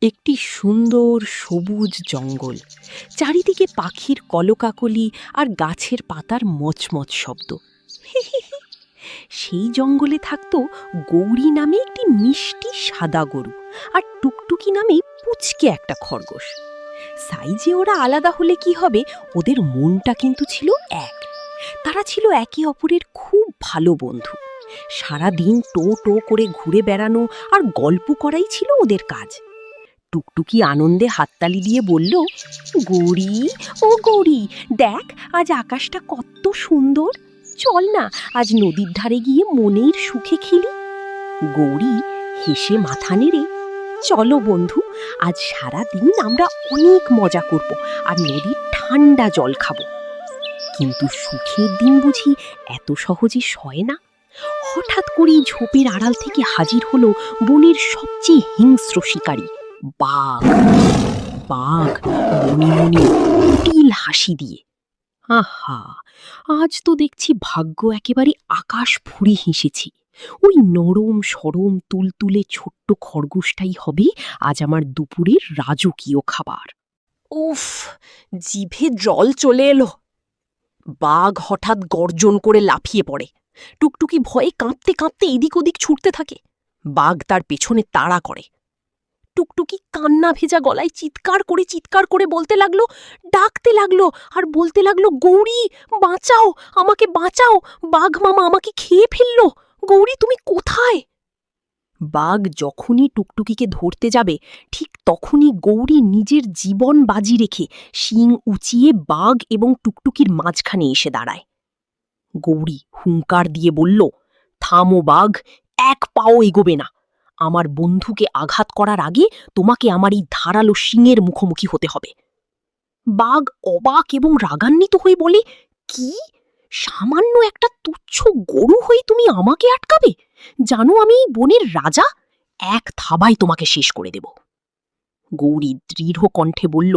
একটি সুন্দর সবুজ জঙ্গল, চারিদিকে পাখির কলকাকলি আর গাছের পাতার মচমচ শব্দ। সেই জঙ্গলে থাকতো গৌরী নামে একটি মিষ্টি সাদা গরু, আর টুকটুকি নামে পুচকে একটা খরগোশ। সাইজে ওরা আলাদা হলে কি হবে, ওদের মনটা কিন্তু ছিল এক। তারা ছিল একে অপরের খুব ভালো বন্ধু। সারা দিন টো টো করে ঘুরে বেড়ানো আর গল্প করাই ছিল ওদের কাজ। টুকটুকি আনন্দে হাততালি দিয়ে বলল, গৌরী, ও গৌরী, দেখ আজ আকাশটা কত সুন্দর। চল না, আজ নদীর ধারে গিয়ে মনের সুখে খেলি। গৌরী হেসে মাথা নেড়ে, চলো বন্ধু, আজ সারা দিন আমরা অনেক মজা করব আর নদীর ঠান্ডা জল খাবো। কিন্তু সুখের দিন বুঝি এত সহজে সয় না। হঠাৎ করেই ঝোপের আড়াল থেকে হাজির হলো বনের সবচেয়ে হিংস্র শিকারী, বাঘ। বাঘ মনে মনে কুটিল হাসি দিয়ে, আহা, আজ তো দেখছি ভাগ্য একেবারে আকাশ ফুঁড়ে হেসেছি। ওই নরম সরম তুলতুলে ছোট্ট খরগোশটাই হবে আজ আমার দুপুরের রাজকীয় খাবার। উফ, জিভে জল চলে এলো। বাঘ হঠাৎ গর্জন করে লাফিয়ে পড়ে। টুকটুকি ভয়ে কাঁপতে কাঁপতে এদিক ওদিক ছুটতে থাকে। বাঘ তার পেছনে তাড়া করে। টুকটুকি কান্না ভেজা গলায় চিৎকার করে বলতে লাগলো, ডাকতে লাগলো আর বলতে লাগলো, গৌরী, বাঁচাও, আমাকে বাঁচাও, বাঘ মামা আমাকে খেয়ে ফেললো। গৌরী, তুমি কোথায়? বাঘ যখনই টুকটুকিকে ধরতে যাবে, ঠিক তখনই গৌরী নিজের জীবন বাজি রেখে শিং উঁচিয়ে বাঘ এবং টুকটুকির মাঝখানে এসে দাঁড়ায়। গৌরী হুঙ্কার দিয়ে বলল, থামো বাঘ, এক পাও এগোবে না। আমার বন্ধুকে আঘাত করার আগে তোমাকে আমার এই ধারালো শিংয়ের মুখোমুখি হতে হবে। বাঘ অবাক এবং রাগান্বিত হয়ে বলে, কি, সামান্য একটা তুচ্ছ গরু হয়ে তুমি আমাকে আটকাবে? জানো আমি এই বনের রাজা, এক থাবায় তোমাকে শেষ করে দেব। গৌরী দৃঢ় কণ্ঠে বলল,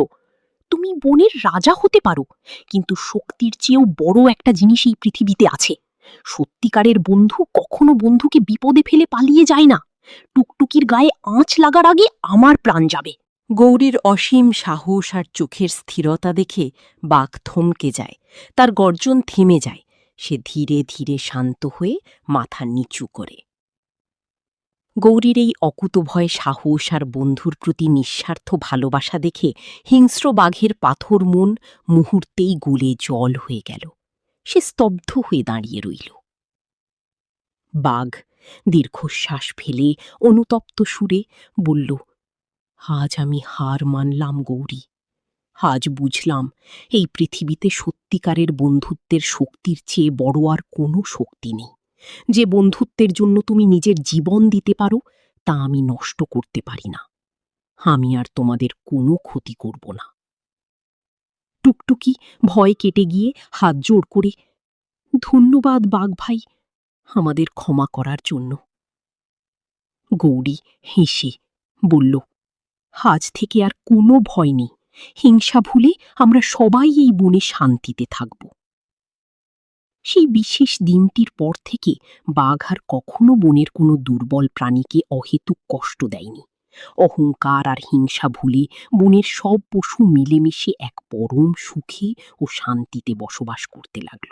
তুমি বনের রাজা হতে পারো, কিন্তু শক্তির চেয়েও বড় একটা জিনিস এই পৃথিবীতে আছে। সত্যিকারের বন্ধু কখনো বন্ধুকে বিপদে ফেলে পালিয়ে যায় না। টুকটুকির গায়ে আঁচ লাগার আগে আমার প্রাণ যাবে। গৌরীর অসীম সাহস আর চোখের স্থিরতা দেখে বাঘ থমকে যায়, তার গর্জন থেমে যায়। সে ধীরে ধীরে শান্ত হয়ে মাথা নিচু করে। গৌরীর এই অকুতভয় সাহস আর বন্ধুর প্রতি নিঃস্বার্থ ভালোবাসা দেখে হিংস্র বাঘের পাথর মন মুহূর্তেই গলে জল হয়ে গেল। সে স্তব্ধ হয়ে দাঁড়িয়ে রইল। বাঘ দীর্ঘশ্বাস ফেলে অনুতপ্ত সুরে বলল, আজ আমি হার মানলাম গৌরী। আজ বুঝলাম এই পৃথিবীতে সত্যিকারের বন্ধুত্বের শক্তির চেয়ে বড় আর কোনো শক্তি নেই। যে বন্ধুত্বের জন্য তুমি নিজের জীবন দিতে পারো, তা আমি নষ্ট করতে পারি না। আমি আর তোমাদের কোনো ক্ষতি করব না। টুকটুকি ভয় কেটে গিয়ে হাত জোড় করে, ধন্যবাদ বাঘ ভাই, আমাদের ক্ষমা করার জন্য। গৌরী হেসে বলল, আজ থেকে আর কোনো ভয় নেই। হিংসা ভুলে আমরা সবাই এই বনে শান্তিতে থাকব। সেই বিশেষ দিনটির পর থেকে বাঘ আর কখনো বনের কোনো দুর্বল প্রাণীকে অহেতুক কষ্ট দেয়নি। অহংকার আর হিংসা ভুলে বনের সব পশু মিলেমিশে এক পরম সুখে ও শান্তিতে বসবাস করতে লাগল।